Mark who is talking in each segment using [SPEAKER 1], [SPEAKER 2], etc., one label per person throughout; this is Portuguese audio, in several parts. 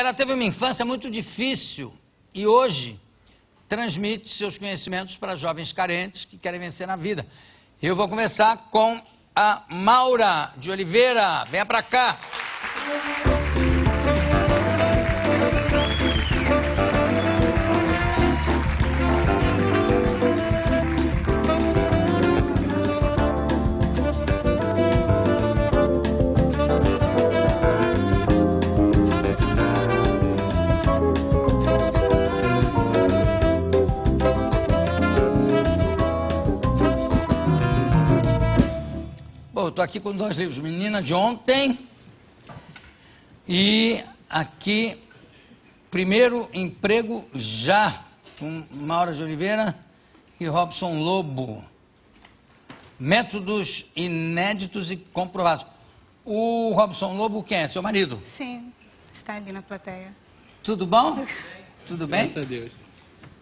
[SPEAKER 1] ela teve uma infância muito difícil e hoje transmite seus conhecimentos para jovens carentes que querem vencer na vida. Eu vou conversar com a Maura de Oliveira. Venha para cá. Estou aqui com 2 livros, Menina de Ontem e aqui, Primeiro Emprego Já, com Maura de Oliveira e Robson Lobo. Métodos inéditos e comprovados. O Robson Lobo, quem é? Seu marido?
[SPEAKER 2] Sim, está ali na plateia.
[SPEAKER 1] Tudo bom? Tudo bem?
[SPEAKER 3] Graças a Deus.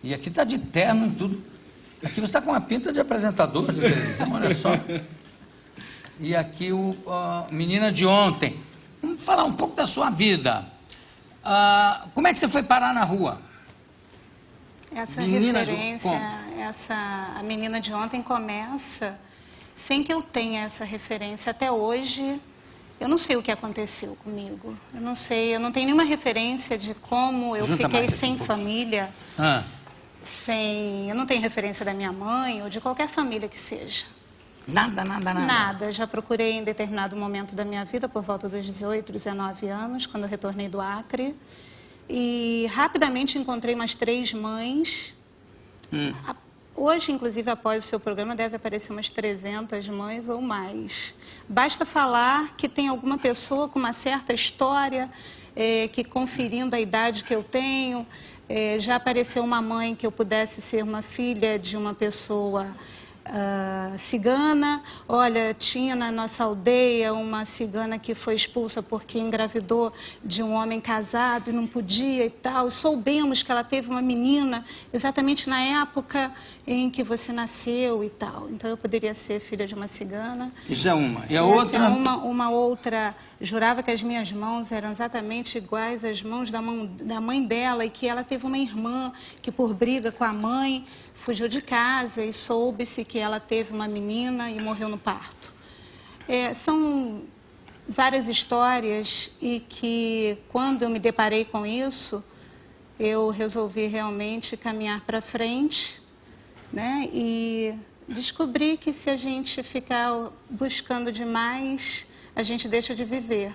[SPEAKER 1] E aqui está de terno e tudo. Aqui você está com uma pinta de apresentador de televisão, olha só. E aqui o Menina de Ontem. Vamos falar um pouco da sua vida. Como é que você foi parar na rua?
[SPEAKER 2] Essa
[SPEAKER 1] Menina
[SPEAKER 2] referência, a Menina de Ontem começa sem que eu tenha essa referência. Até hoje, eu não sei o que aconteceu comigo. Eu não sei, eu não tenho nenhuma referência de como eu fiquei sem família. Eu não tenho referência da minha mãe ou de qualquer família que seja.
[SPEAKER 1] Nada.
[SPEAKER 2] Nada. Já procurei em determinado momento da minha vida, por volta dos 18, 19 anos, quando eu retornei do Acre. E rapidamente encontrei umas 3 mães. Hoje, inclusive, após o seu programa, deve aparecer umas 300 mães ou mais. Basta falar que tem alguma pessoa com uma certa história, que conferindo a idade que eu tenho, já apareceu uma mãe que eu pudesse ser uma filha de uma pessoa cigana. Olha, tinha na nossa aldeia uma cigana que foi expulsa porque engravidou de um homem casado e não podia e tal. E soubemos que ela teve uma menina exatamente na época em que você nasceu e tal. Então eu poderia ser filha de uma cigana.
[SPEAKER 1] Isso é uma. E a outra?
[SPEAKER 2] Uma outra jurava que as minhas mãos eram exatamente iguais às mãos da mãe dela e que ela teve uma irmã que por briga com a mãe fugiu de casa e soube-se que ela teve uma menina e morreu no parto. São várias histórias e que, quando eu me deparei com isso, eu resolvi realmente caminhar para frente, né? E descobri que se a gente ficar buscando demais, a gente deixa de viver.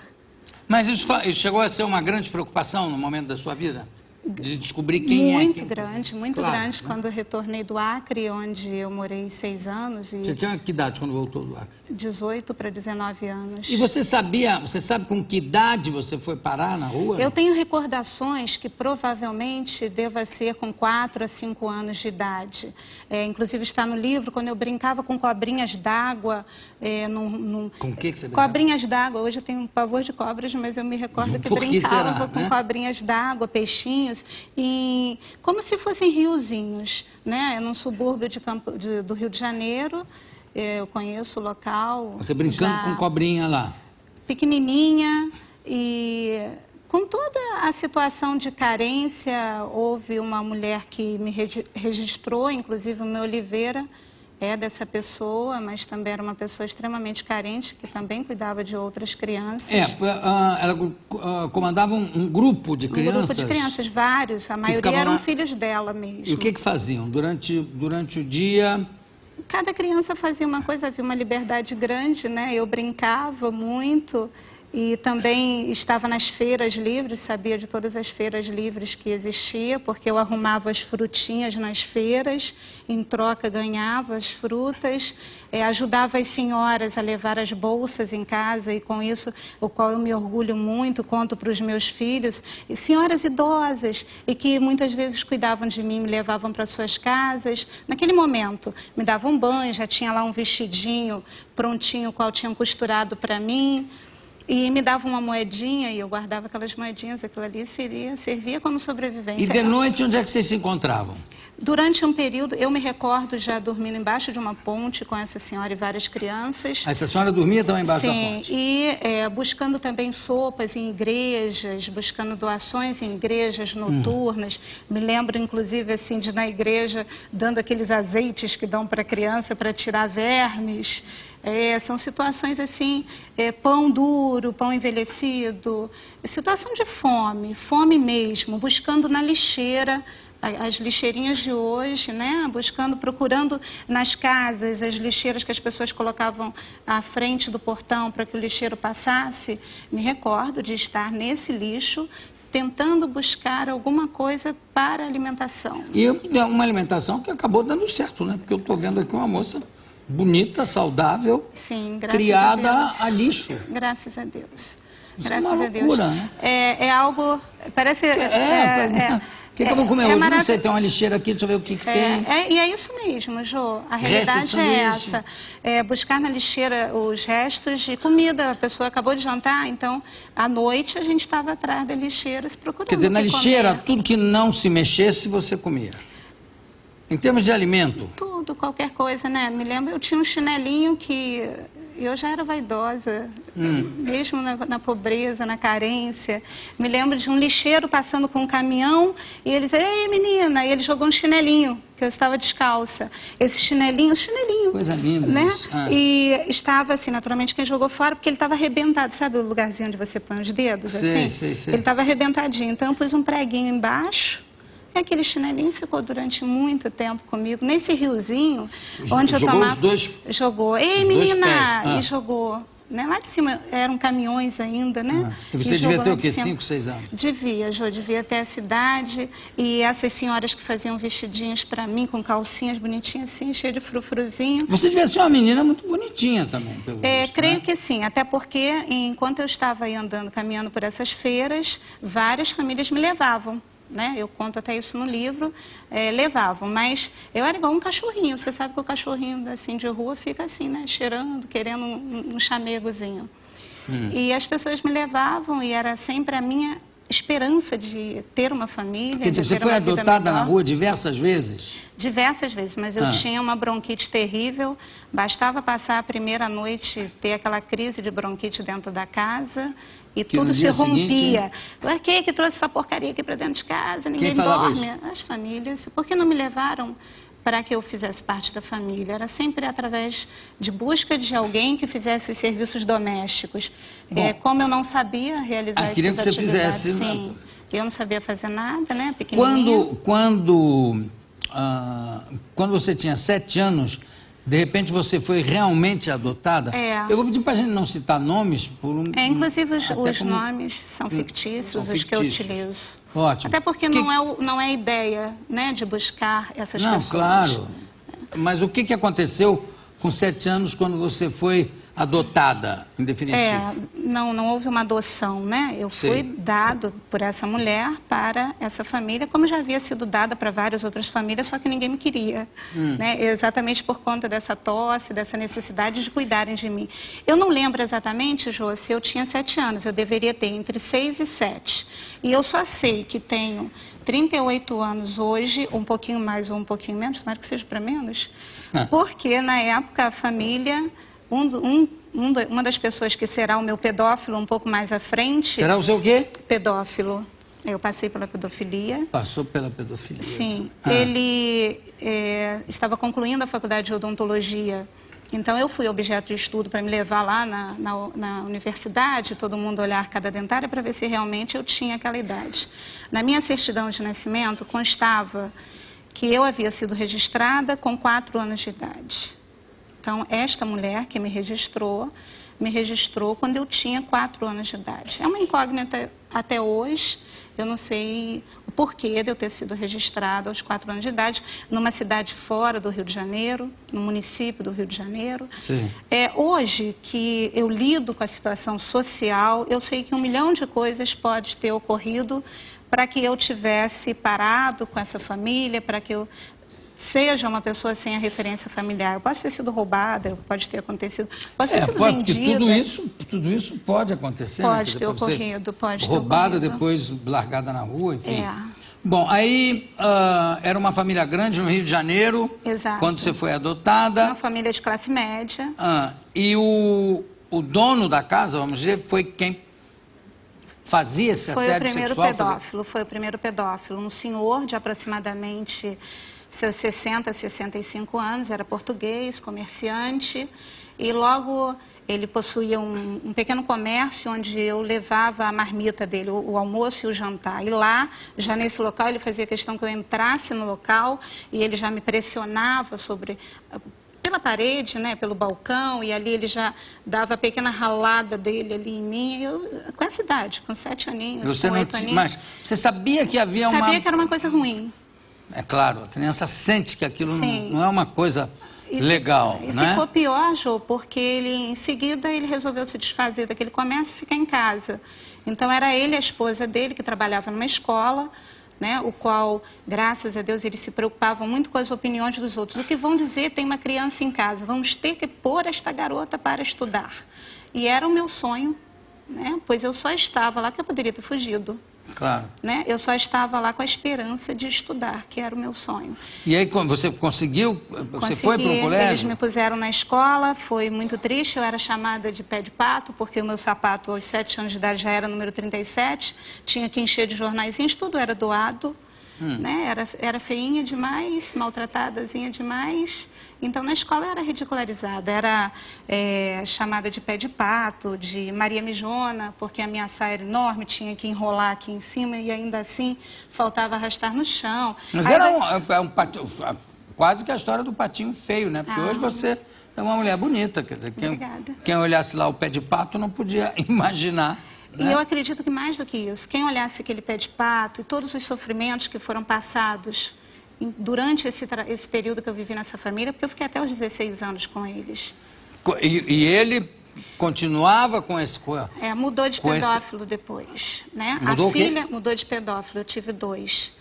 [SPEAKER 1] Mas isso chegou a ser uma grande preocupação no momento da sua vida? De descobrir quem
[SPEAKER 2] muito grande. Claro, quando eu retornei do Acre, onde eu morei 6 anos.
[SPEAKER 1] Você tinha que idade quando voltou do Acre?
[SPEAKER 2] 18 para 19 anos.
[SPEAKER 1] E você sabe com que idade você foi parar na rua?
[SPEAKER 2] Eu tenho recordações que provavelmente deva ser com 4 a 5 anos de idade. Inclusive está no livro, quando eu brincava com cobrinhas d'água.
[SPEAKER 1] Com o que você brincava?
[SPEAKER 2] Cobrinhas d'água. Hoje eu tenho um pavor de cobras, mas eu me recordo que brincava com cobrinhas d'água, peixinhos. E como se fossem riozinhos, né? Num subúrbio do Rio de Janeiro, eu conheço o local.
[SPEAKER 1] Você brincando com cobrinha lá?
[SPEAKER 2] Pequenininha e com toda a situação de carência, houve uma mulher que me registrou, inclusive o meu Oliveira dessa pessoa, mas também era uma pessoa extremamente carente, que também cuidava de outras crianças.
[SPEAKER 1] Ela comandava um grupo de crianças?
[SPEAKER 2] Um grupo de crianças, vários, a maioria eram filhos dela mesmo.
[SPEAKER 1] E o que faziam durante o dia?
[SPEAKER 2] Cada criança fazia uma coisa, havia uma liberdade grande, né? Eu brincava muito. E também estava nas feiras livres, sabia de todas as feiras livres que existia, porque eu arrumava as frutinhas nas feiras, em troca ganhava as frutas, ajudava as senhoras a levar as bolsas em casa, e com isso, o qual eu me orgulho muito, conto para os meus filhos, e senhoras idosas, e que muitas vezes cuidavam de mim, me levavam para suas casas. Naquele momento, me davam banho, já tinha lá um vestidinho prontinho, o qual tinham costurado para mim. e me dava uma moedinha e eu guardava aquelas moedinhas, aquilo ali servia como sobrevivência.
[SPEAKER 1] E de noite, onde é que vocês se encontravam?
[SPEAKER 2] Durante um período, eu me recordo já dormindo embaixo de uma ponte com essa senhora e várias crianças.
[SPEAKER 1] Essa senhora dormia também embaixo da ponte?
[SPEAKER 2] Sim, e buscando também sopas em igrejas, buscando doações em igrejas noturnas. Me lembro, inclusive, assim, de na igreja, dando aqueles azeites que dão para a criança para tirar vermes. São situações assim, pão duro, pão envelhecido, situação de fome mesmo, buscando na lixeira, as lixeirinhas de hoje, né? Procurando nas casas as lixeiras que as pessoas colocavam à frente do portão para que o lixeiro passasse. Me recordo de estar nesse lixo, tentando buscar alguma coisa para alimentação.
[SPEAKER 1] E uma alimentação que acabou dando certo, né? Porque eu estou vendo aqui uma moça bonita, saudável,
[SPEAKER 2] sim, graças
[SPEAKER 1] criada
[SPEAKER 2] a Deus.
[SPEAKER 1] a lixo.
[SPEAKER 2] Graças a Deus.
[SPEAKER 1] Isso
[SPEAKER 2] graças
[SPEAKER 1] é uma
[SPEAKER 2] a Deus.
[SPEAKER 1] loucura, né?
[SPEAKER 2] É algo, parece...
[SPEAKER 1] O que eu vou comer hoje?
[SPEAKER 2] marav...
[SPEAKER 1] Não sei, tem uma lixeira aqui, deixa eu ver o que tem.
[SPEAKER 2] E é isso mesmo, Jô. A realidade é essa. Buscar na lixeira os restos de comida. A pessoa acabou de jantar, então, à noite, a gente estava atrás das lixeiras procurando.
[SPEAKER 1] Quer dizer, na lixeira,
[SPEAKER 2] comer.
[SPEAKER 1] tudo que não se mexesse, você comia. Em termos de alimento?
[SPEAKER 2] Tudo, qualquer coisa, né? Me lembro, eu tinha um chinelinho que... Eu já era vaidosa, mesmo na pobreza, na carência. Me lembro de um lixeiro passando com um caminhão e ele dizia, ei menina, e ele jogou um chinelinho, que eu estava descalça. Esse chinelinho...
[SPEAKER 1] Coisa linda,
[SPEAKER 2] né?
[SPEAKER 1] Isso.
[SPEAKER 2] E estava assim, naturalmente, quem jogou fora, porque ele estava arrebentado. Sabe o lugarzinho onde você põe os dedos?
[SPEAKER 1] Sei,
[SPEAKER 2] assim?
[SPEAKER 1] sei.
[SPEAKER 2] Ele estava arrebentadinho, então eu pus um preguinho embaixo. E aquele chinelinho ficou durante muito tempo comigo, nesse riozinho, onde eu tomava...
[SPEAKER 1] Os dois...
[SPEAKER 2] Jogou. Ei, menina! E jogou. Né? Lá de cima eram caminhões ainda, né?
[SPEAKER 1] E você devia ter o quê? 5, 6 anos?
[SPEAKER 2] Devia ter essa idade. E essas senhoras que faziam vestidinhos para mim, com calcinhas bonitinhas assim, cheio de frufruzinho.
[SPEAKER 1] Você devia ser uma menina muito bonitinha também, pelo visto,
[SPEAKER 2] creio
[SPEAKER 1] né?
[SPEAKER 2] que sim, até porque enquanto eu estava aí andando, caminhando por essas feiras, várias famílias me levavam. Né? Eu conto até isso no livro, levavam, mas eu era igual um cachorrinho, você sabe que o cachorrinho assim, de rua fica assim, né? Cheirando, querendo um chamegozinho. E as pessoas me levavam e era sempre a minha esperança de ter uma família.
[SPEAKER 1] Quer dizer, você foi adotada na rua diversas vezes?
[SPEAKER 2] Diversas vezes, mas eu tinha uma bronquite terrível, bastava passar a primeira noite, ter aquela crise de bronquite dentro da casa e tudo se rompia. Quem que trouxe essa porcaria aqui para dentro de casa? Ninguém dorme. As famílias. Por que não me levaram para que eu fizesse parte da família? Era sempre através de busca de alguém que fizesse serviços domésticos. Como eu não sabia realizar essas
[SPEAKER 1] queria que você
[SPEAKER 2] atividades,
[SPEAKER 1] fizesse,
[SPEAKER 2] sim. Eu não sabia fazer nada, né? Pequenininha.
[SPEAKER 1] Quando você tinha 7 anos, de repente você foi realmente adotada? Eu vou pedir para a gente não citar nomes.
[SPEAKER 2] Inclusive os nomes são fictícios, os que eu utilizo.
[SPEAKER 1] Ótimo.
[SPEAKER 2] Até porque não é ideia, né, de buscar essas pessoas.
[SPEAKER 1] Não, claro. Mas o que aconteceu com 7 anos quando você foi adotada, em definitivo?
[SPEAKER 2] Não houve uma adoção, né? Eu fui dado por essa mulher para essa família, como já havia sido dada para várias outras famílias, só que ninguém me queria, né? Exatamente por conta dessa tosse, dessa necessidade de cuidarem de mim. Eu não lembro exatamente, Jô, se eu tinha 7 anos, eu deveria ter entre 6 e 7. E eu só sei que tenho 38 anos hoje, um pouquinho mais ou um pouquinho menos, tomara que seja para menos, porque na época a família... Uma das pessoas que será o meu pedófilo um pouco mais à frente...
[SPEAKER 1] Será o seu quê?
[SPEAKER 2] Pedófilo. Eu passei pela pedofilia.
[SPEAKER 1] Passou pela pedofilia.
[SPEAKER 2] Sim. Ele estava concluindo a faculdade de odontologia. Então, eu fui objeto de estudo para me levar lá na universidade, todo mundo olhar a arcada dentária para ver se realmente eu tinha aquela idade. Na minha certidão de nascimento constava que eu havia sido registrada com 4 anos de idade. Então, esta mulher que me registrou quando eu tinha 4 anos de idade. É uma incógnita até hoje, eu não sei o porquê de eu ter sido registrada aos 4 anos de idade, numa cidade fora do Rio de Janeiro, no município do Rio de Janeiro.
[SPEAKER 1] Sim.
[SPEAKER 2] Hoje que eu lido com a situação social, eu sei que 1 milhão de coisas pode ter ocorrido para que eu tivesse parado com essa família, para que eu seja uma pessoa sem a referência familiar. Eu posso ter sido roubada, pode ter acontecido, posso ter sido
[SPEAKER 1] porque
[SPEAKER 2] vendida.
[SPEAKER 1] tudo isso pode acontecer,
[SPEAKER 2] Pode
[SPEAKER 1] né?
[SPEAKER 2] ter ocorrido, pode ter
[SPEAKER 1] roubada,
[SPEAKER 2] ocorrido.
[SPEAKER 1] depois largada na rua, enfim.
[SPEAKER 2] É.
[SPEAKER 1] Bom, aí era uma família grande no Rio de Janeiro,
[SPEAKER 2] Exato.
[SPEAKER 1] quando você foi adotada.
[SPEAKER 2] Uma família de classe média.
[SPEAKER 1] E o dono da casa, vamos dizer, foi quem fazia esse assédio sexual?
[SPEAKER 2] Foi o primeiro pedófilo. Um senhor de aproximadamente seus 60, 65 anos, era português, comerciante, e logo ele possuía um pequeno comércio onde eu levava a marmita dele, o almoço e o jantar. E lá, já nesse local, ele fazia questão que eu entrasse no local e ele já me pressionava pela parede, né, pelo balcão, e ali ele já dava a pequena ralada dele ali em mim, com essa idade, com 7 aninhos, com 8 aninhos.
[SPEAKER 1] Mas você sabia que havia
[SPEAKER 2] Sabia que era uma coisa ruim.
[SPEAKER 1] É claro, a criança sente que aquilo
[SPEAKER 2] Sim.
[SPEAKER 1] não é uma coisa legal, né?
[SPEAKER 2] E ficou pior, Jô, porque em seguida ele resolveu se desfazer daquele comércio e ficar em casa. Então era ele e a esposa dele que trabalhava numa escola, né, o qual, graças a Deus, eles se preocupavam muito com as opiniões dos outros. O que vão dizer, tem uma criança em casa, vamos ter que pôr esta garota para estudar. E era o meu sonho, né, pois eu só estava lá, que eu poderia ter fugido.
[SPEAKER 1] Claro.
[SPEAKER 2] Né? Eu só estava lá com a esperança de estudar, que era o meu sonho.
[SPEAKER 1] E aí, quando você conseguiu? Você foi para um colégio?
[SPEAKER 2] Eles me puseram na escola, foi muito triste. Eu era chamada de pé de pato, porque o meu sapato aos 7 anos de idade já era número 37. Tinha que encher de jornaizinhos, tudo era doado. Né? Era feinha demais, maltratadazinha demais. Então, na escola eu era ridicularizada. Era chamada de pé de pato, de Maria Mijona, porque a minha saia era enorme, tinha que enrolar aqui em cima e ainda assim faltava arrastar no chão.
[SPEAKER 1] Mas
[SPEAKER 2] aí
[SPEAKER 1] era quase que a história do patinho feio, né? Porque hoje você é uma mulher bonita. Quer dizer, quem olhasse lá o pé de pato não podia imaginar.
[SPEAKER 2] E eu acredito que mais do que isso, quem olhasse aquele pé de pato e todos os sofrimentos que foram passados durante esse período que eu vivi nessa família, porque eu fiquei até os 16 anos com eles.
[SPEAKER 1] E ele continuava com esse...
[SPEAKER 2] mudou de pedófilo depois, né?
[SPEAKER 1] Mudou
[SPEAKER 2] a filha mudou de pedófilo, eu tive 2.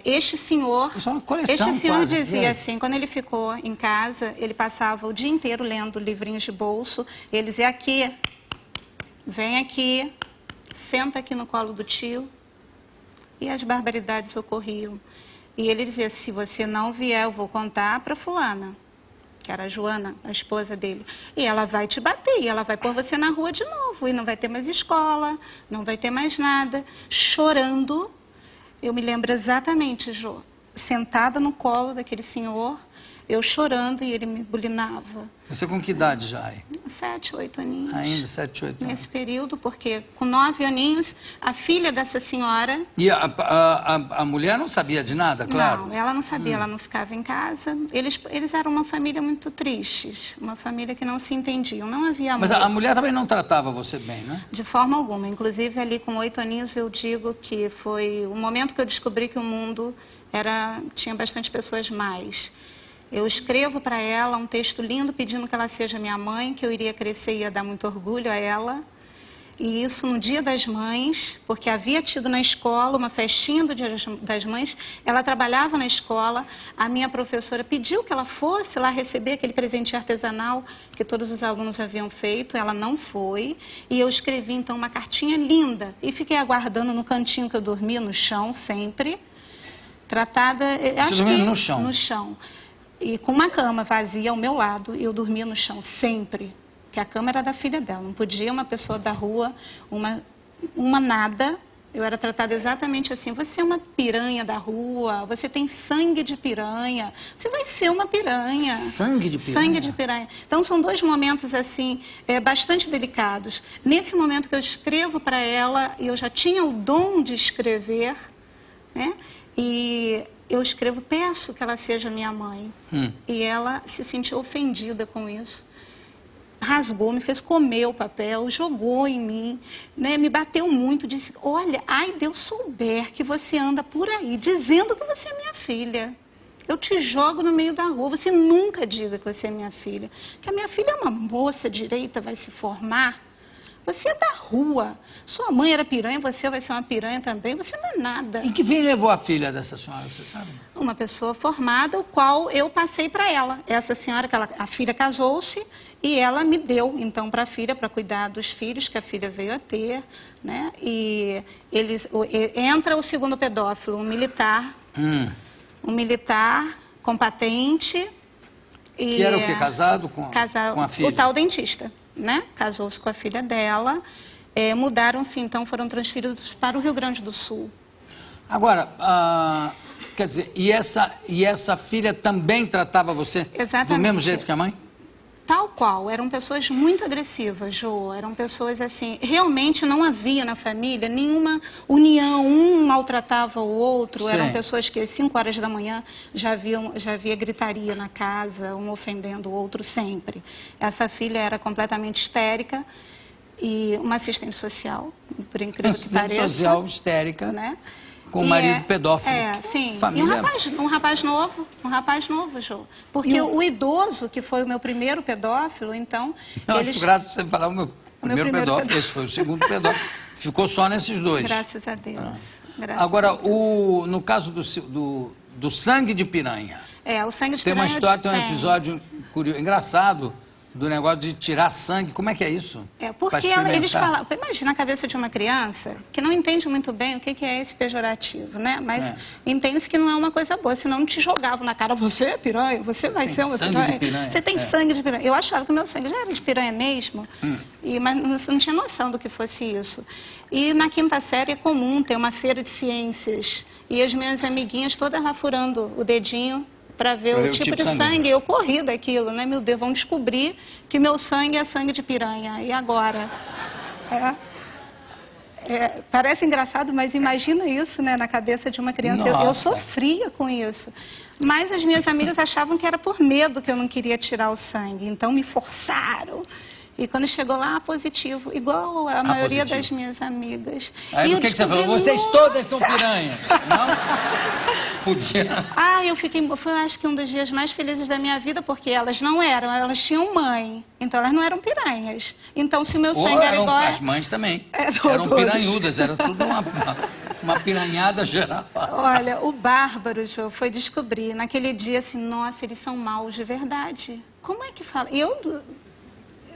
[SPEAKER 2] Este senhor,
[SPEAKER 1] isso é uma coleção,
[SPEAKER 2] dizia assim, quando ele ficou em casa, ele passava o dia inteiro lendo livrinhos de bolso, ele dizia aqui... Vem aqui, senta aqui no colo do tio. E as barbaridades ocorriam. E ele dizia, se você não vier, eu vou contar para fulana, que era a Joana, a esposa dele. E ela vai te bater, e ela vai pôr você na rua de novo. E não vai ter mais escola, não vai ter mais nada. Chorando, eu me lembro exatamente, Jô, sentada no colo daquele senhor, eu chorando e ele me bulinava.
[SPEAKER 1] Você com que idade já?
[SPEAKER 2] 7, 8 aninhos.
[SPEAKER 1] Ainda, 7, 8 anos.
[SPEAKER 2] Nesse período, porque com 9 aninhos, a filha dessa senhora...
[SPEAKER 1] E a mulher não sabia de nada, claro?
[SPEAKER 2] Não, ela não sabia, ela não ficava em casa. Eles eram uma família muito triste, uma família que não se entendiam, não havia amor.
[SPEAKER 1] Mas a mulher também não tratava você bem, né?
[SPEAKER 2] De forma alguma. Inclusive, ali com 8 aninhos, eu digo que foi o momento que eu descobri que o mundo tinha bastante pessoas mais. Eu escrevo para ela um texto lindo pedindo que ela seja minha mãe, que eu iria crescer e ia dar muito orgulho a ela. E isso no Dia das Mães, porque havia tido na escola uma festinha do Dia das Mães. Ela trabalhava na escola, a minha professora pediu que ela fosse lá receber aquele presente artesanal que todos os alunos haviam feito. Ela não foi. E eu escrevi então uma cartinha linda e fiquei aguardando no cantinho que eu dormia, no chão sempre. Tratada,
[SPEAKER 1] acho que no chão.
[SPEAKER 2] No chão. E com uma cama vazia ao meu lado, eu dormia no chão, sempre. Que a cama era da filha dela, não podia uma pessoa da rua, uma nada. Eu era tratada exatamente assim, você é uma piranha da rua, você tem sangue de piranha, você vai ser uma piranha.
[SPEAKER 1] Sangue de piranha?
[SPEAKER 2] Sangue de piranha. Então são 2 momentos assim, bastante delicados. Nesse momento que eu escrevo para ela, eu já tinha o dom de escrever, né? E eu escrevo, peço que ela seja minha mãe. E ela se sentiu ofendida com isso. Rasgou, me fez comer o papel, jogou em mim, né? Me bateu muito, disse, olha, ai, Deus souber que você anda por aí dizendo que você é minha filha. Eu te jogo no meio da rua, você nunca diga que você é minha filha. Que a minha filha é uma moça direita, vai se formar, Você é da rua. Sua mãe era piranha, você vai ser uma piranha também. Você não é nada.
[SPEAKER 1] E que fim levou a filha dessa senhora, você sabe?
[SPEAKER 2] Uma pessoa formada, o qual eu passei para ela. Essa senhora, a filha casou-se e ela me deu, então, para a filha, para cuidar dos filhos que a filha veio a ter, né? E entra o segundo pedófilo, um militar com patente.
[SPEAKER 1] Que era o quê? Casado com a filha?
[SPEAKER 2] O tal dentista, né? Casou-se com a filha dela. Mudaram-se, então, foram transferidos para o Rio Grande do Sul.
[SPEAKER 1] Agora, quer dizer, e essa filha também tratava você do mesmo jeito que a mãe?
[SPEAKER 2] Tal qual, eram pessoas muito agressivas, Jô, eram pessoas assim, realmente não havia na família nenhuma união, um maltratava o outro,
[SPEAKER 1] Sim.
[SPEAKER 2] Eram pessoas que às 5 horas da manhã já havia gritaria na casa, um ofendendo o outro sempre. Essa filha era completamente histérica e uma assistente social, por incrível que pareça.
[SPEAKER 1] Assistente social histérica,
[SPEAKER 2] né?
[SPEAKER 1] Com o marido pedófilo.
[SPEAKER 2] Sim.
[SPEAKER 1] Família...
[SPEAKER 2] E um rapaz novo, Jô. Porque o idoso, que foi o meu primeiro pedófilo, então...
[SPEAKER 1] Não, acho graças a você falar o meu primeiro pedófilo, esse foi o segundo pedófilo. Ficou só nesses dois.
[SPEAKER 2] Graças a Deus.
[SPEAKER 1] Agora, no caso do sangue de piranha.
[SPEAKER 2] O sangue de
[SPEAKER 1] tem
[SPEAKER 2] piranha...
[SPEAKER 1] Uma história, tem um episódio curioso, engraçado, do negócio de tirar sangue. Como é que é isso?
[SPEAKER 2] Porque eles falam... Imagina a cabeça de uma criança que não entende muito bem o que é esse pejorativo, né? Mas entende-se que não é uma coisa boa, senão não te jogavam na cara. Você é piranha, você vai ser uma piranha. Você tem sangue de piranha. Eu achava que o meu sangue já era de piranha mesmo, mas não tinha noção do que fosse isso. E na quinta série é comum ter uma feira de ciências. E as minhas amiguinhas todas lá furando o dedinho para ver o tipo de sangue. Eu corri daquilo, né? Meu Deus, vão descobrir que meu sangue é sangue de piranha. E agora? Parece engraçado, mas imagina isso, né, na cabeça de uma criança. Eu sofria com isso. Mas as minhas amigas achavam que era por medo que eu não queria tirar o sangue. Então me forçaram. E quando chegou lá, positivo, igual a maioria das minhas amigas.
[SPEAKER 1] Aí o que você falou? Vocês todas são piranhas, não? Podia.
[SPEAKER 2] Foi acho que um dos dias mais felizes da minha vida, porque elas não eram, elas tinham mãe. Então elas não eram piranhas. Então se o meu sangue era igual...
[SPEAKER 1] As mães também. Eram piranhudas, era tudo uma piranhada geral.
[SPEAKER 2] Olha, o bárbaro, Jô, foi descobrir naquele dia assim, nossa, eles são maus de verdade. Como é que fala?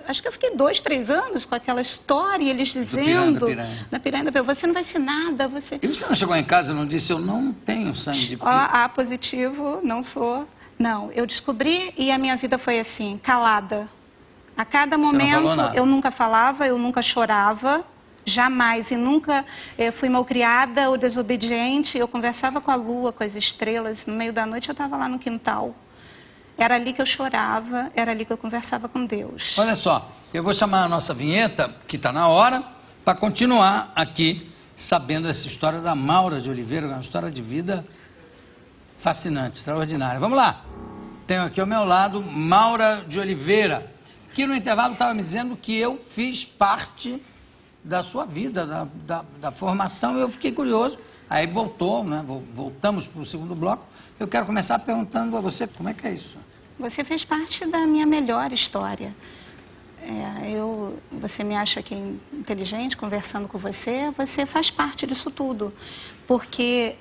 [SPEAKER 2] Acho que eu fiquei 2, 3 anos com aquela história, e eles dizendo... Da piranha, você não vai ser nada, você...
[SPEAKER 1] E você não chegou em casa e não disse, eu não tenho sangue de piranha?
[SPEAKER 2] A positivo, não sou... Não, eu descobri e a minha vida foi assim, calada. A cada momento, eu nunca falava, eu nunca chorava, jamais. E nunca fui malcriada ou desobediente. Eu conversava com a lua, com as estrelas. No meio da noite eu estava lá no quintal. Era ali que eu chorava, era ali que eu conversava com Deus.
[SPEAKER 1] Olha só, eu vou chamar a nossa vinheta, que está na hora, para continuar aqui sabendo essa história da Maura de Oliveira, uma história de vida fascinante, extraordinária. Vamos lá. Tenho aqui ao meu lado Maura de Oliveira, que no intervalo estava me dizendo que eu fiz parte da sua vida, da formação, e eu fiquei curioso. Aí voltou, né? Voltamos para o segundo bloco. Eu quero começar perguntando a você, como é que é isso?
[SPEAKER 2] Você fez parte da minha melhor história. Você me acha que inteligente, conversando com você, você faz parte disso tudo. Porque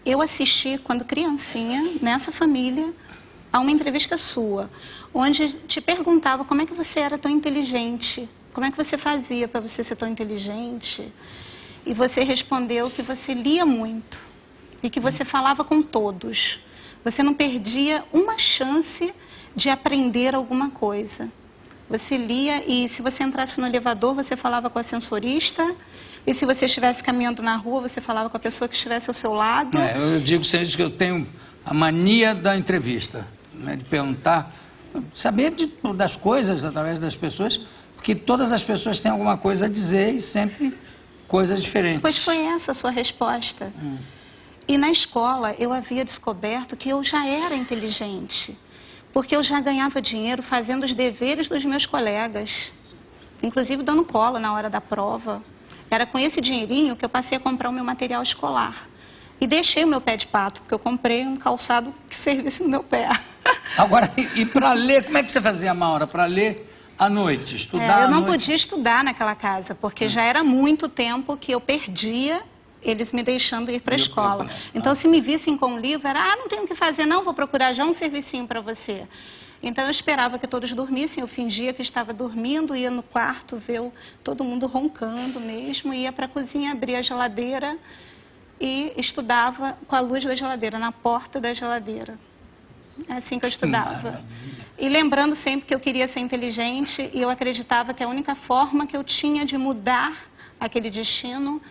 [SPEAKER 2] eu assisti, quando criancinha, nessa família, a uma entrevista sua, onde te perguntava como é que você era tão inteligente, como é que você fazia para você ser tão inteligente. E você respondeu que você lia muito e que você falava com todos. Você não perdia uma chance de aprender alguma coisa. Você lia e se você entrasse no elevador, você falava com a ascensorista. E se você estivesse caminhando na rua, você falava com a pessoa que estivesse ao seu lado.
[SPEAKER 1] Eu digo sempre que eu tenho a mania da entrevista, né, de perguntar, saber das coisas através das pessoas, porque todas as pessoas têm alguma coisa a dizer e sempre coisas diferentes.
[SPEAKER 2] Pois foi essa a sua resposta. E na escola eu havia descoberto que eu já era inteligente, porque eu já ganhava dinheiro fazendo os deveres dos meus colegas, inclusive dando cola na hora da prova. Era com esse dinheirinho que eu passei a comprar o meu material escolar. E deixei o meu pé de pato, porque eu comprei um calçado que servisse no meu pé.
[SPEAKER 1] Agora, e para ler, como é que você fazia, Maura? Para ler À noite, estudar
[SPEAKER 2] Eu não
[SPEAKER 1] à noite.
[SPEAKER 2] podia estudar naquela casa, porque já era muito tempo que eu perdia eles me deixando ir para a escola. Então, se me vissem com um livro, era, não tenho o que fazer, não, vou procurar já um servicinho para você. Então, eu esperava que todos dormissem, eu fingia que estava dormindo, ia no quarto ver todo mundo roncando mesmo, ia para a cozinha, abria a geladeira e estudava com a luz da geladeira, na porta da geladeira. É assim que eu estudava. E lembrando sempre que eu queria ser inteligente e eu acreditava que a única forma que eu tinha de mudar aquele destino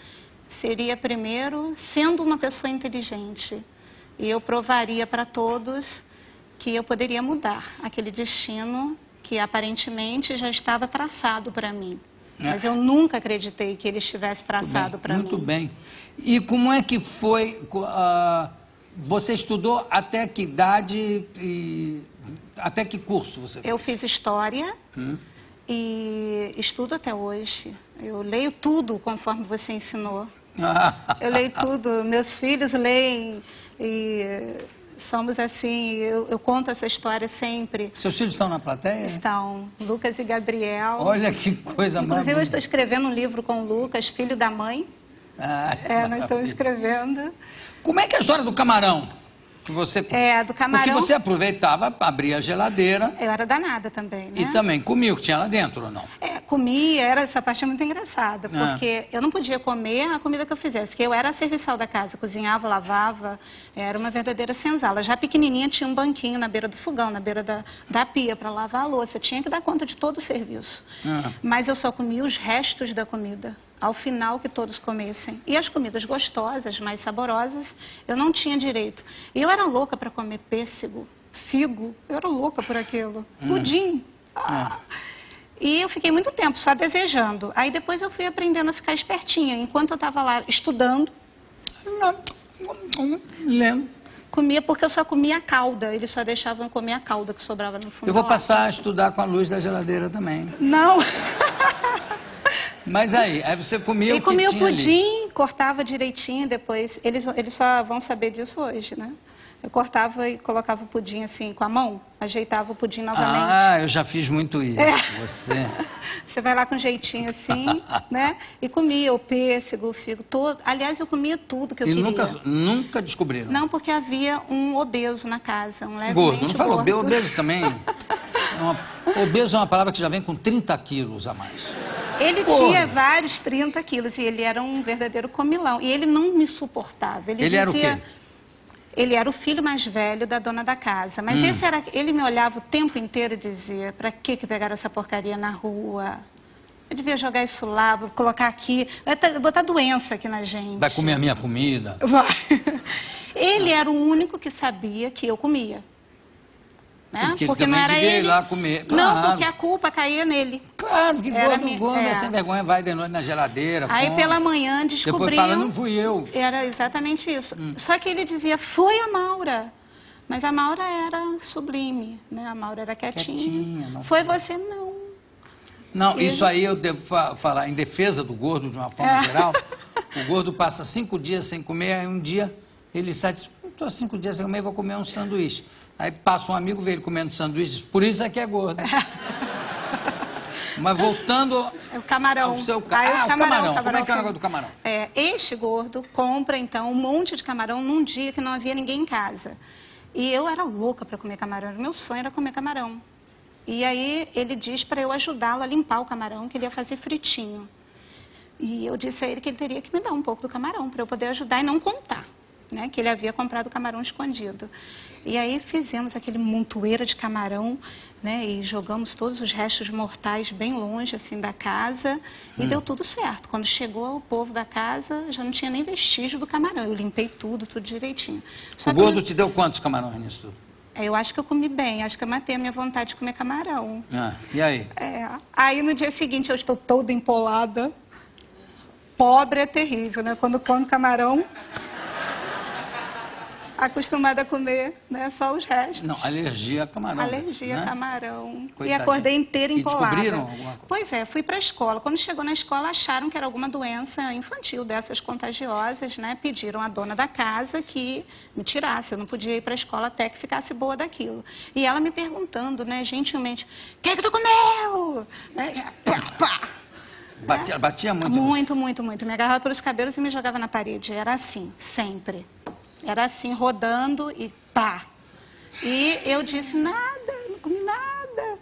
[SPEAKER 2] seria, primeiro, sendo uma pessoa inteligente. E eu provaria para todos que eu poderia mudar aquele destino que aparentemente já estava traçado para mim. Mas eu nunca acreditei que ele estivesse traçado para mim.
[SPEAKER 1] Muito bem. E como é que foi... você estudou até que idade e até que curso você fez?
[SPEAKER 2] Eu fiz História e estudo até hoje. Eu leio tudo conforme você ensinou. Eu leio tudo. Meus filhos leem e somos assim, eu conto essa história sempre.
[SPEAKER 1] Seus filhos estão na plateia?
[SPEAKER 2] Estão, Lucas e Gabriel.
[SPEAKER 1] Olha que coisa maravilhosa.
[SPEAKER 2] Inclusive eu estou escrevendo um livro com o Lucas, filho da mãe. Nós estamos escrevendo.
[SPEAKER 1] Como é que é a história do camarão? Que você...
[SPEAKER 2] do camarão...
[SPEAKER 1] Porque você aproveitava, abria a geladeira...
[SPEAKER 2] Eu era danada também, né?
[SPEAKER 1] E também comia o que tinha lá dentro, ou não?
[SPEAKER 2] Comia, essa parte é muito engraçada, porque eu não podia comer a comida que eu fizesse, que eu era a serviçal da casa, cozinhava, lavava, era uma verdadeira senzala. Já pequenininha tinha um banquinho na beira do fogão, na beira da pia, para lavar a louça, tinha que dar conta de todo o serviço. Mas eu só comia os restos da comida. Ao final que todos comessem. E as comidas gostosas, mais saborosas, eu não tinha direito. E eu era louca para comer pêssego, figo, eu era louca por aquilo. Pudim. E eu fiquei muito tempo só desejando. Aí depois eu fui aprendendo a ficar espertinha. Enquanto eu estava lá estudando,
[SPEAKER 1] lembro.
[SPEAKER 2] Comia porque eu só comia a calda. Eles só deixavam eu comer a calda que sobrava no fundo.
[SPEAKER 1] Eu vou passar a estudar com a luz da geladeira também.
[SPEAKER 2] Não.
[SPEAKER 1] Mas aí você comia o que
[SPEAKER 2] comia
[SPEAKER 1] tinha
[SPEAKER 2] o pudim,
[SPEAKER 1] ali.
[SPEAKER 2] cortava direitinho, depois... Eles só vão saber disso hoje, né? Eu cortava e colocava o pudim assim, com a mão, ajeitava o pudim novamente.
[SPEAKER 1] Eu já fiz muito isso.
[SPEAKER 2] Você vai lá com jeitinho assim, né? E comia o pêssego, o figo, todo. Aliás, eu comia tudo que eu queria.
[SPEAKER 1] E nunca descobriram?
[SPEAKER 2] Não, porque havia um obeso na casa, um levemente
[SPEAKER 1] gordo. Não falou
[SPEAKER 2] gordo.
[SPEAKER 1] obeso também? Obeso é uma palavra que já vem com 30 quilos a mais.
[SPEAKER 2] Ele tinha vários 30 quilos e ele era um verdadeiro comilão. E ele não me suportava. Ele
[SPEAKER 1] era o quê?
[SPEAKER 2] Ele era o filho mais velho da dona da casa. Mas ele me olhava o tempo inteiro e dizia, pra que pegaram essa porcaria na rua? Eu devia jogar isso lá, vou colocar aqui, vai botar doença aqui na gente.
[SPEAKER 1] Vai comer a minha comida?
[SPEAKER 2] Vai. Ele era o único que sabia que eu comia. Né?
[SPEAKER 1] Sim,
[SPEAKER 2] porque não era ele.
[SPEAKER 1] Ir lá comer.
[SPEAKER 2] Não, porque a culpa caía nele.
[SPEAKER 1] Claro, que gordo é sem vergonha, vai de noite na geladeira.
[SPEAKER 2] Aí pela manhã descobriu.
[SPEAKER 1] Depois fala, não fui eu.
[SPEAKER 2] Era exatamente isso. Só que ele dizia, foi a Maura. Mas a Maura era sublime, né? A Maura era quietinha. Não foi você, não.
[SPEAKER 1] Não, isso aí eu devo falar em defesa do gordo de uma forma geral. O gordo passa 5 dias sem comer, aí um dia ele sai e diz, estou 5 dias sem comer, vou comer um sanduíche. Aí passa um amigo, vê ele comendo sanduíches, por isso é que é gordo. Mas voltando
[SPEAKER 2] o camarão.
[SPEAKER 1] ao seu...
[SPEAKER 2] o camarão.
[SPEAKER 1] Como é que é o negócio do camarão?
[SPEAKER 2] Este gordo compra, então, um monte de camarão num dia que não havia ninguém em casa. E eu era louca para comer camarão, meu sonho era comer camarão. E aí ele diz para eu ajudá-lo a limpar o camarão, que ele ia fazer fritinho. E eu disse a ele que ele teria que me dar um pouco do camarão para eu poder ajudar e não contar. Né, que ele havia comprado camarão escondido. E aí fizemos aquele montoeira de camarão, né, e jogamos todos os restos mortais bem longe assim da casa e deu tudo certo. Quando chegou o povo da casa, já não tinha nem vestígio do camarão. Eu limpei tudo direitinho.
[SPEAKER 1] O gordo te deu quantos camarões nisso tudo?
[SPEAKER 2] Eu acho que eu comi bem, acho que eu matei a minha vontade de comer camarão.
[SPEAKER 1] E aí?
[SPEAKER 2] Aí no dia seguinte eu estou toda empolada. Pobre é terrível, né? Quando come camarão... acostumada a comer, né, só os restos.
[SPEAKER 1] Não, alergia a camarão.
[SPEAKER 2] Alergia
[SPEAKER 1] né?
[SPEAKER 2] a camarão. E
[SPEAKER 1] Coitadinha.
[SPEAKER 2] acordei inteira empolada.
[SPEAKER 1] E descobriram alguma coisa?
[SPEAKER 2] Pois é, fui para a escola. Quando chegou na escola, acharam que era alguma doença infantil dessas contagiosas, né? Pediram à dona da casa que me tirasse. Eu não podia ir para a escola até que ficasse boa daquilo. E ela me perguntando, né, gentilmente, o que é que tu comeu? Pá, pá.
[SPEAKER 1] Batia muito?
[SPEAKER 2] Muito, muito, muito. Me agarrava pelos cabelos e me jogava na parede. Era assim, sempre. Era assim, rodando e pá. E eu disse, nada, não comi nada.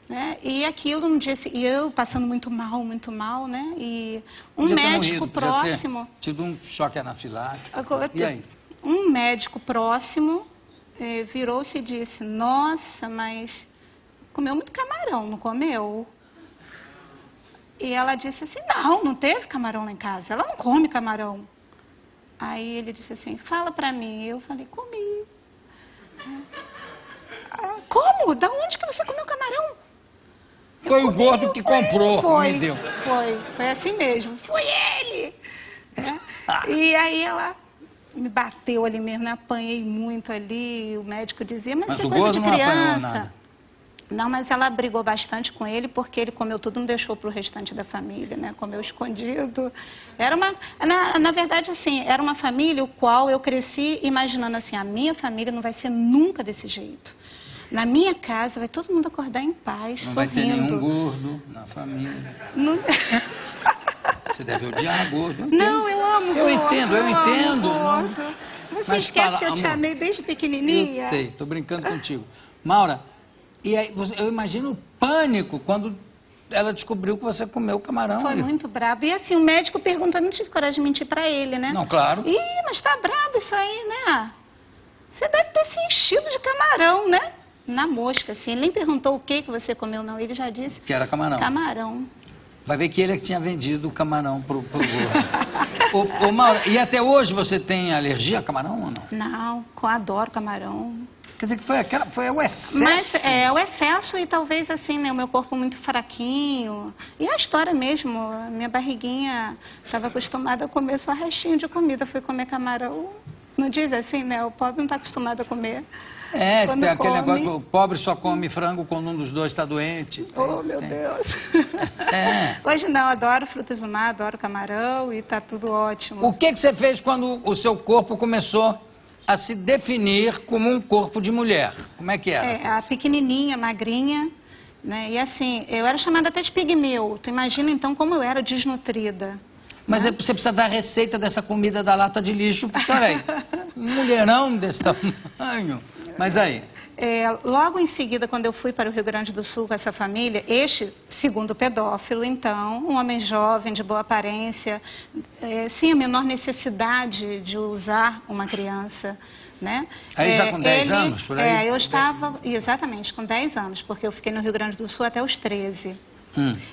[SPEAKER 2] Né? E aquilo, no dia seguinte, eu passando muito mal, né? E um médico próximo...
[SPEAKER 1] Tido um choque anafilático. E aí?
[SPEAKER 2] Um médico próximo virou-se e disse, nossa, mas comeu muito camarão, não comeu? E ela disse assim, não teve camarão lá em casa, ela não come camarão. Aí ele disse assim, fala pra mim. Eu falei, comi. Como? Da onde que você comeu camarão?
[SPEAKER 1] Foi o gordo que comprou, me deu.
[SPEAKER 2] Foi assim mesmo, foi ele. E aí ela me bateu ali mesmo, né? Apanhei muito ali, o médico dizia, mas isso é coisa de criança. Não, mas ela brigou bastante com ele, porque ele comeu tudo, não deixou para o restante da família, né? Comeu escondido. Era uma, na verdade, assim, era uma família o qual eu cresci imaginando assim, a minha família não vai ser nunca desse jeito. Na minha casa vai todo mundo acordar em paz,
[SPEAKER 1] não
[SPEAKER 2] sorrindo.
[SPEAKER 1] Não vai ter nenhum gordo na família.
[SPEAKER 2] Não...
[SPEAKER 1] Você deve odiar gordo.
[SPEAKER 2] Não, eu amo gordo.
[SPEAKER 1] Eu entendo.
[SPEAKER 2] Gordo. Você esquece que eu te amei desde pequenininha?
[SPEAKER 1] Eu sei, estou brincando contigo. Maura, e aí, eu imagino o pânico quando ela descobriu que você comeu camarão.
[SPEAKER 2] Foi muito brabo. E assim, o médico perguntando, não tive coragem de mentir pra ele, né?
[SPEAKER 1] Não, claro.
[SPEAKER 2] Ih, mas tá brabo isso aí, né? Você deve ter se enchido de camarão, né? Na mosca, assim. Ele nem perguntou o que você comeu, não. Ele já disse...
[SPEAKER 1] Que era camarão.
[SPEAKER 2] Camarão.
[SPEAKER 1] Vai ver que ele é que tinha vendido o camarão pro gordo. Ô, Maura, e até hoje você tem alergia a camarão ou não?
[SPEAKER 2] Não, eu adoro camarão.
[SPEAKER 1] Quer dizer que foi o excesso.
[SPEAKER 2] Mas o excesso e talvez assim, né, o meu corpo muito fraquinho. E a história mesmo, a minha barriguinha estava acostumada a comer só restinho de comida. Fui comer camarão, não diz assim, né, o pobre não está acostumado a comer.
[SPEAKER 1] Tem aquele negócio, o pobre só come frango quando um dos dois está doente.
[SPEAKER 2] Oh, meu Deus.
[SPEAKER 1] É.
[SPEAKER 2] Hoje não, adoro frutos do mar, adoro camarão e está tudo ótimo.
[SPEAKER 1] O que você fez quando o seu corpo começou a se definir como um corpo de mulher? Como é que era?
[SPEAKER 2] A pequenininha, magrinha, né? E assim, eu era chamada até de pigmeu. Tu imagina então como eu era desnutrida.
[SPEAKER 1] Mas você precisa dar a receita dessa comida da lata de lixo, porque olha aí, um mulherão desse tamanho. Mas aí...
[SPEAKER 2] logo em seguida, quando eu fui para o Rio Grande do Sul com essa família, este segundo pedófilo, então, um homem jovem, de boa aparência, sem a menor necessidade de usar uma criança, né?
[SPEAKER 1] Aí já com 10 anos, por aí?
[SPEAKER 2] Eu estava, exatamente, com 10 anos, porque eu fiquei no Rio Grande do Sul até os 13.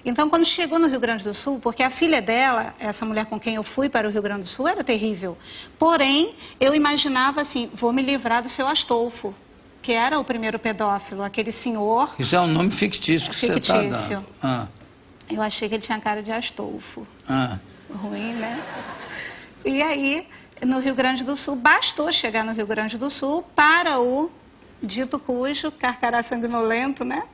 [SPEAKER 2] Então, quando chegou no Rio Grande do Sul, porque a filha dela, essa mulher com quem eu fui para o Rio Grande do Sul, era terrível. Porém, eu imaginava assim, vou me livrar do seu Astolfo, que era o primeiro pedófilo, aquele senhor...
[SPEAKER 1] Isso é um nome fictício que você está dando.
[SPEAKER 2] Eu achei que ele tinha cara de Astolfo. Ruim, né? E aí, no Rio Grande do Sul, bastou chegar no Rio Grande do Sul para o dito cujo, carcará sanguinolento, né?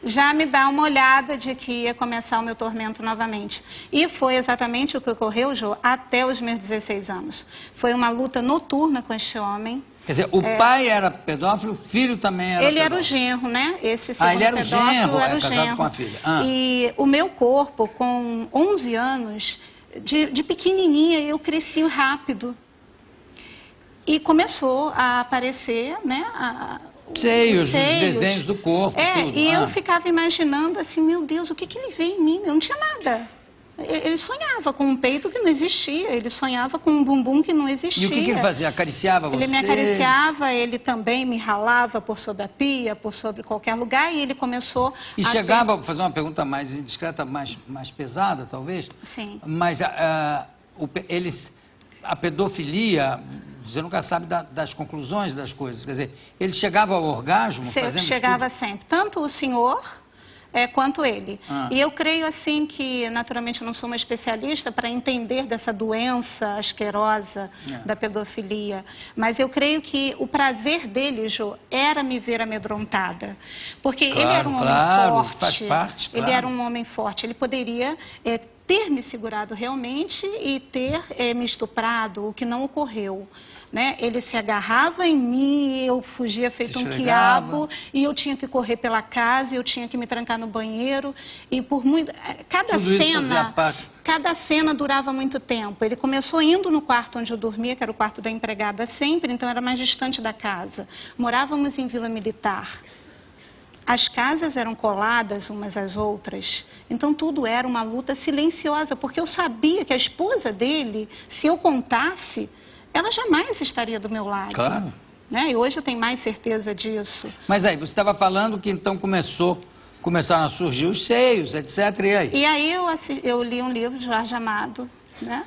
[SPEAKER 2] Já me dá uma olhada de que ia começar o meu tormento novamente. E foi exatamente o que ocorreu, Jô, até os meus 16 anos. Foi uma luta noturna com este homem.
[SPEAKER 1] Quer dizer, o pai era pedófilo, o filho também era pedófilo.
[SPEAKER 2] Ele era o genro, né? Esse segundo
[SPEAKER 1] ele era o genro,
[SPEAKER 2] era o
[SPEAKER 1] casado
[SPEAKER 2] genro.
[SPEAKER 1] com a filha.
[SPEAKER 2] E o meu corpo, com 11 anos, de pequenininha, eu cresci rápido. E começou a aparecer, né?
[SPEAKER 1] Os desenhos do corpo, tudo.
[SPEAKER 2] E eu ficava imaginando assim, meu Deus, o que ele vê em mim? Eu não tinha nada. Ele sonhava com um peito que não existia, ele sonhava com um bumbum que não existia.
[SPEAKER 1] E o que ele fazia? Acariciava você?
[SPEAKER 2] Ele me acariciava, ele também me ralava por sobre a pia, por sobre qualquer lugar, e ele começou
[SPEAKER 1] a... chegava a fazer uma pergunta mais indiscreta, mais pesada, talvez?
[SPEAKER 2] Sim.
[SPEAKER 1] Mas a pedofilia... Você nunca sabe das conclusões das coisas. Quer dizer, ele chegava ao orgasmo fazendo
[SPEAKER 2] chegava
[SPEAKER 1] tudo?
[SPEAKER 2] sempre. Tanto o senhor, quanto ele. E eu creio assim que, naturalmente, eu não sou uma especialista para entender dessa doença asquerosa da pedofilia, mas eu creio que o prazer dele, Jô, era me ver amedrontada, porque ele era um homem forte,
[SPEAKER 1] faz parte,
[SPEAKER 2] ele era um homem forte, ele poderia ter me segurado realmente e ter me estuprado, o que não ocorreu. Né? Ele se agarrava em mim, eu fugia feito um quiabo, e eu tinha que correr pela casa, eu tinha que me trancar no banheiro, e por muito... Cada cena durava muito tempo. Ele começou indo no quarto onde eu dormia, que era o quarto da empregada sempre, então era mais distante da casa. Morávamos em Vila Militar. As casas eram coladas umas às outras, então tudo era uma luta silenciosa, porque eu sabia que a esposa dele, se eu contasse, ela jamais estaria do meu lado.
[SPEAKER 1] Claro.
[SPEAKER 2] Né? E hoje eu tenho mais certeza disso.
[SPEAKER 1] Mas aí, você estava falando que então começaram a surgir os seios, etc. E aí?
[SPEAKER 2] E aí eu li um livro de Jorge Amado, né?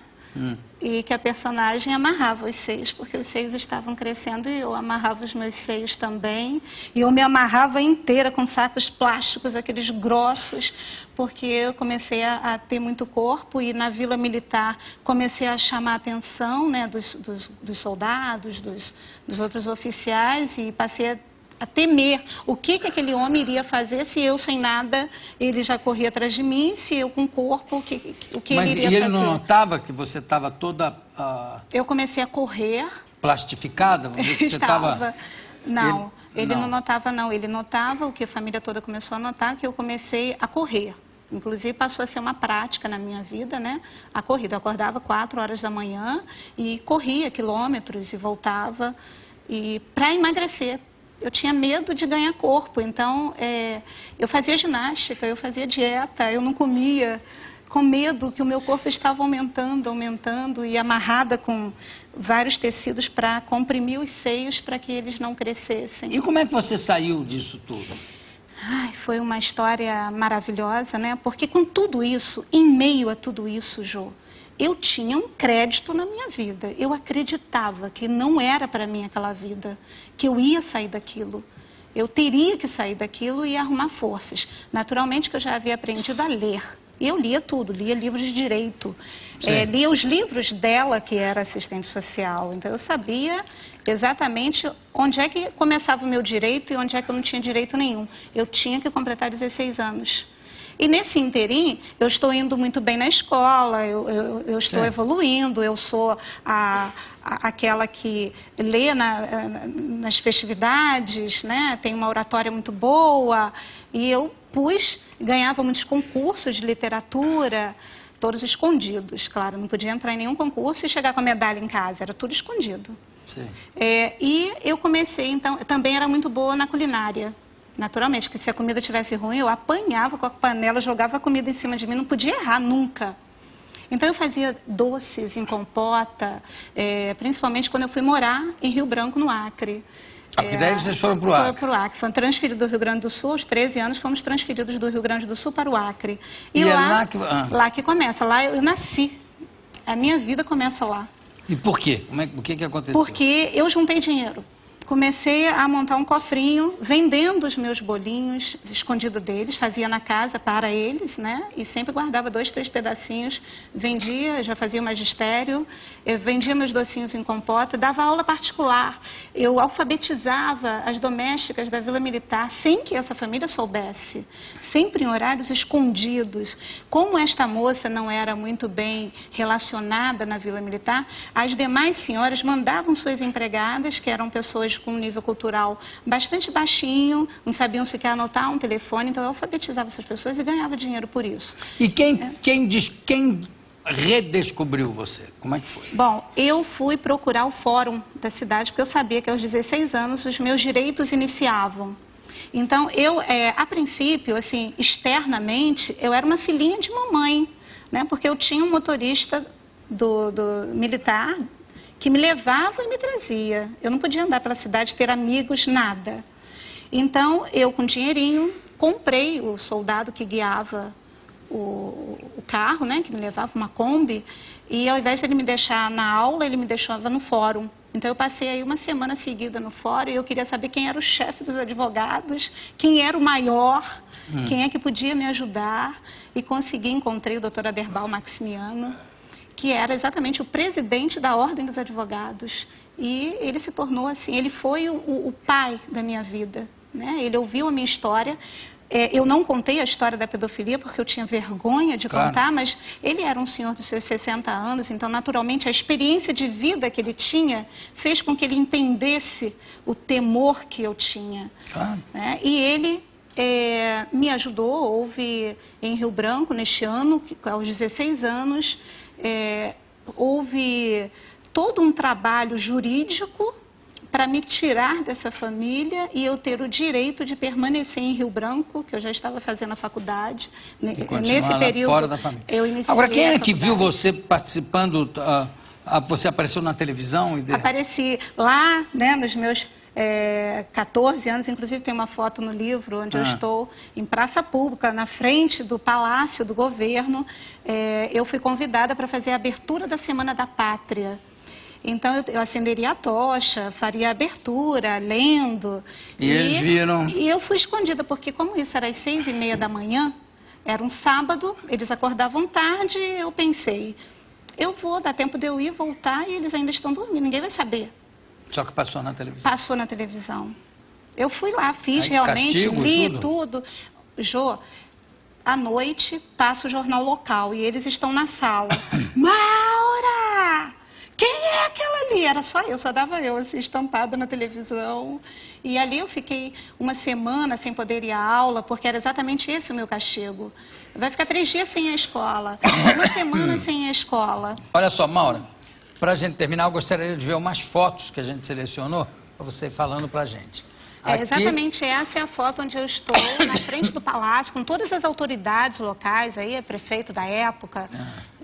[SPEAKER 2] E que a personagem amarrava os seios, porque os seios estavam crescendo e eu amarrava os meus seios também. E eu me amarrava inteira com sacos plásticos, aqueles grossos, porque eu comecei a ter muito corpo e na Vila Militar comecei a chamar a atenção, né, dos soldados, dos outros oficiais, e passei a temer o que aquele homem iria fazer se eu sem nada, ele já corria atrás de mim, se eu com corpo, o que ele iria fazer.
[SPEAKER 1] Mas ele não notava que você estava toda...
[SPEAKER 2] Eu comecei a correr.
[SPEAKER 1] Plastificada? Vamos dizer que você estava...
[SPEAKER 2] Não, ele não notava não, ele notava o que a família toda começou a notar, que eu comecei a correr. Inclusive passou a ser uma prática na minha vida, né? A corrida. Eu acordava 4 horas da manhã e corria quilômetros e voltava para emagrecer. Eu tinha medo de ganhar corpo, então eu fazia ginástica, eu fazia dieta, eu não comia, com medo que o meu corpo estava aumentando e amarrada com vários tecidos para comprimir os seios para que eles não crescessem.
[SPEAKER 1] E como é que você saiu disso tudo?
[SPEAKER 2] Ai, foi uma história maravilhosa, né? Porque com tudo isso, em meio a tudo isso, Jô, eu tinha um crédito na minha vida. Eu acreditava que não era para mim aquela vida, que eu ia sair daquilo. Eu teria que sair daquilo e arrumar forças. Naturalmente que eu já havia aprendido a ler. Eu lia tudo, lia livros de direito, lia os livros dela, que era assistente social. Então eu sabia exatamente onde é que começava o meu direito e onde é que eu não tinha direito nenhum. Eu tinha que completar 16 anos. E nesse interim, eu estou indo muito bem na escola, eu estou evoluindo, eu sou aquela que lê nas festividades, né? Tem uma oratória muito boa, e eu ganhava muitos concursos de literatura, todos escondidos, claro, não podia entrar em nenhum concurso e chegar com a medalha em casa, era tudo escondido.
[SPEAKER 1] Sim.
[SPEAKER 2] E eu comecei, então, também era muito boa na culinária. Naturalmente, que se a comida tivesse ruim, eu apanhava com a panela, jogava a comida em cima de mim, não podia errar nunca. Então eu fazia doces em compota, principalmente quando eu fui morar em Rio Branco, no Acre.
[SPEAKER 1] Porque daí vocês foram para o Acre?
[SPEAKER 2] Para o Acre, foram transferidos do Rio Grande do Sul, aos 13 anos fomos transferidos do Rio Grande do Sul para o Acre.
[SPEAKER 1] E
[SPEAKER 2] lá que começa, lá eu nasci, a minha vida começa lá.
[SPEAKER 1] E por quê? O que aconteceu?
[SPEAKER 2] Porque eu juntei dinheiro. Comecei a montar um cofrinho, vendendo os meus bolinhos, escondido deles, fazia na casa para eles, né? E sempre guardava 2, 3 pedacinhos, vendia, já fazia magistério, vendia meus docinhos em compota, dava aula particular. Eu alfabetizava as domésticas da Vila Militar, sem que essa família soubesse, sempre em horários escondidos. Como esta moça não era muito bem relacionada na Vila Militar, as demais senhoras mandavam suas empregadas, que eram pessoas com um nível cultural bastante baixinho, não sabiam sequer anotar um telefone, então eu alfabetizava essas pessoas e ganhava dinheiro por isso.
[SPEAKER 1] E quem redescobriu você? Como é que foi?
[SPEAKER 2] Bom, eu fui procurar o fórum da cidade, porque eu sabia que aos 16 anos os meus direitos iniciavam. Então, a princípio, assim, externamente, eu era uma filhinha de mamãe, né? Porque eu tinha um motorista do militar que me levava e me trazia. Eu não podia andar pela cidade, ter amigos, nada. Então, eu com dinheirinho, comprei o soldado que guiava o carro, né, que me levava, uma Kombi, e ao invés de ele me deixar na aula, ele me deixava no fórum. Então eu passei aí uma semana seguida no fórum e eu queria saber quem era o chefe dos advogados, quem era o maior, quem é que podia me ajudar, e encontrei o Dr. Aderbal Maximiano, que era exatamente o presidente da Ordem dos Advogados. E ele se tornou assim, ele foi o pai da minha vida, né? Ele ouviu a minha história. Eu não contei a história da pedofilia porque eu tinha vergonha de contar, mas ele era um senhor dos seus 60 anos, então naturalmente a experiência de vida que ele tinha fez com que ele entendesse o temor que eu tinha. Né? E ele me ajudou, houve em Rio Branco, neste ano, aos 16 anos, houve todo um trabalho jurídico para me tirar dessa família e eu ter o direito de permanecer em Rio Branco, que eu já estava fazendo a faculdade. Nesse período,
[SPEAKER 1] fora da família.
[SPEAKER 2] Eu iniciei.
[SPEAKER 1] Agora, quem é que viu você participando? Você apareceu na televisão?
[SPEAKER 2] Apareci lá, né, nos meus 14 anos, inclusive tem uma foto no livro onde eu estou em praça pública, na frente do Palácio do Governo. Eu fui convidada para fazer a abertura da Semana da Pátria. Então eu acenderia a tocha, faria a abertura, lendo.
[SPEAKER 1] E eles viram?
[SPEAKER 2] E eu fui escondida, porque como isso era às 6h30 da manhã, era um sábado, eles acordavam tarde, eu pensei, eu vou dar tempo de eu ir, voltar, e eles ainda estão dormindo, ninguém vai saber.
[SPEAKER 1] Só que passou na televisão?
[SPEAKER 2] Passou na televisão. Eu fui lá, fiz realmente, li tudo. Jô, à noite passa o jornal local e eles estão na sala. Maura! Quem é aquela ali? Era só eu, só dava eu, assim, estampada na televisão. E ali eu fiquei uma semana sem poder ir à aula, porque era exatamente esse o meu castigo. Vai ficar 3 dias sem a escola, uma semana sem a escola.
[SPEAKER 1] Olha só, Maura, para a gente terminar, eu gostaria de ver umas fotos que a gente selecionou, para você falando para a gente.
[SPEAKER 2] Exatamente essa é a foto onde eu estou, na frente do palácio, com todas as autoridades locais, aí, prefeito da época,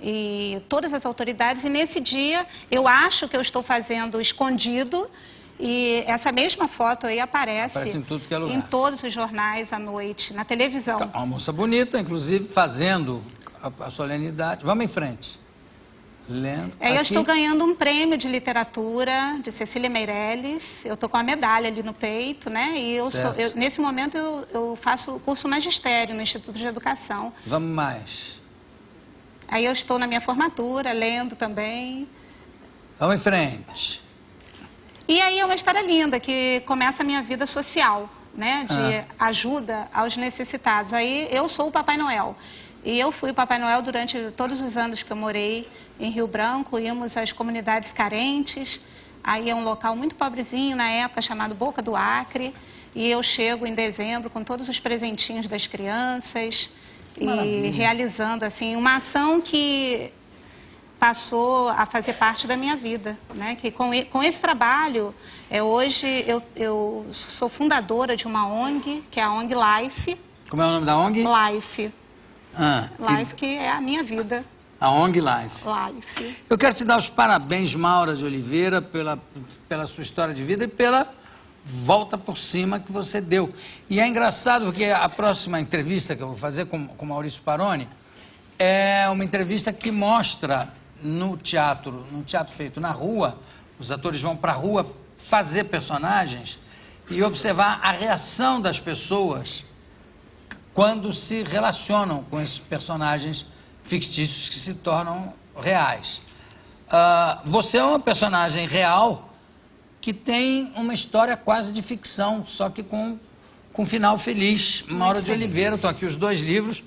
[SPEAKER 2] e todas as autoridades. E nesse dia, eu acho que eu estou fazendo escondido, e essa mesma foto aí aparece
[SPEAKER 1] em tudo que é lugar.
[SPEAKER 2] Em todos os jornais à noite, na televisão.
[SPEAKER 1] Uma moça bonita, inclusive, fazendo a solenidade. Vamos em frente. Lendo.
[SPEAKER 2] Eu estou ganhando um prêmio de literatura de Cecília Meirelles. Eu estou com a medalha ali no peito, né? E nesse momento eu faço o curso magistério no Instituto de Educação.
[SPEAKER 1] Vamos mais.
[SPEAKER 2] Aí eu estou na minha formatura, lendo também.
[SPEAKER 1] Vamos em frente.
[SPEAKER 2] E aí é uma história linda que começa a minha vida social, né? De ajuda aos necessitados. Aí eu sou o Papai Noel. E eu fui o Papai Noel durante todos os anos que eu morei em Rio Branco. Íamos às comunidades carentes. Aí é um local muito pobrezinho na época, chamado Boca do Acre. E eu chego em dezembro com todos os presentinhos das crianças. Maravilha. E realizando assim uma ação que passou a fazer parte da minha vida, né? Que com esse trabalho, hoje eu sou fundadora de uma ONG, que é a ONG Life.
[SPEAKER 1] Como é o nome da ONG?
[SPEAKER 2] Life. Life, que é a minha vida.
[SPEAKER 1] A ONG Life.
[SPEAKER 2] Life.
[SPEAKER 1] Eu quero te dar os parabéns, Maura de Oliveira, pela sua história de vida e pela volta por cima que você deu. E é engraçado porque a próxima entrevista que eu vou fazer com Maurício Paroni é uma entrevista que mostra no teatro feito na rua, os atores vão para a rua fazer personagens e observar a reação das pessoas quando se relacionam com esses personagens fictícios que se tornam reais. Você é uma personagem real que tem uma história quase de ficção, só que com final feliz. Maura de Oliveira, estão aqui os 2 livros,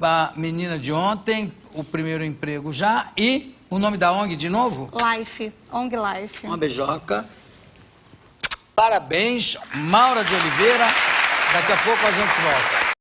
[SPEAKER 1] A Menina de Ontem, O Primeiro Emprego Já, e o nome da ONG de novo?
[SPEAKER 2] Life, ONG Life.
[SPEAKER 1] Uma beijoca. Parabéns, Maura de Oliveira. Daqui a pouco a gente volta.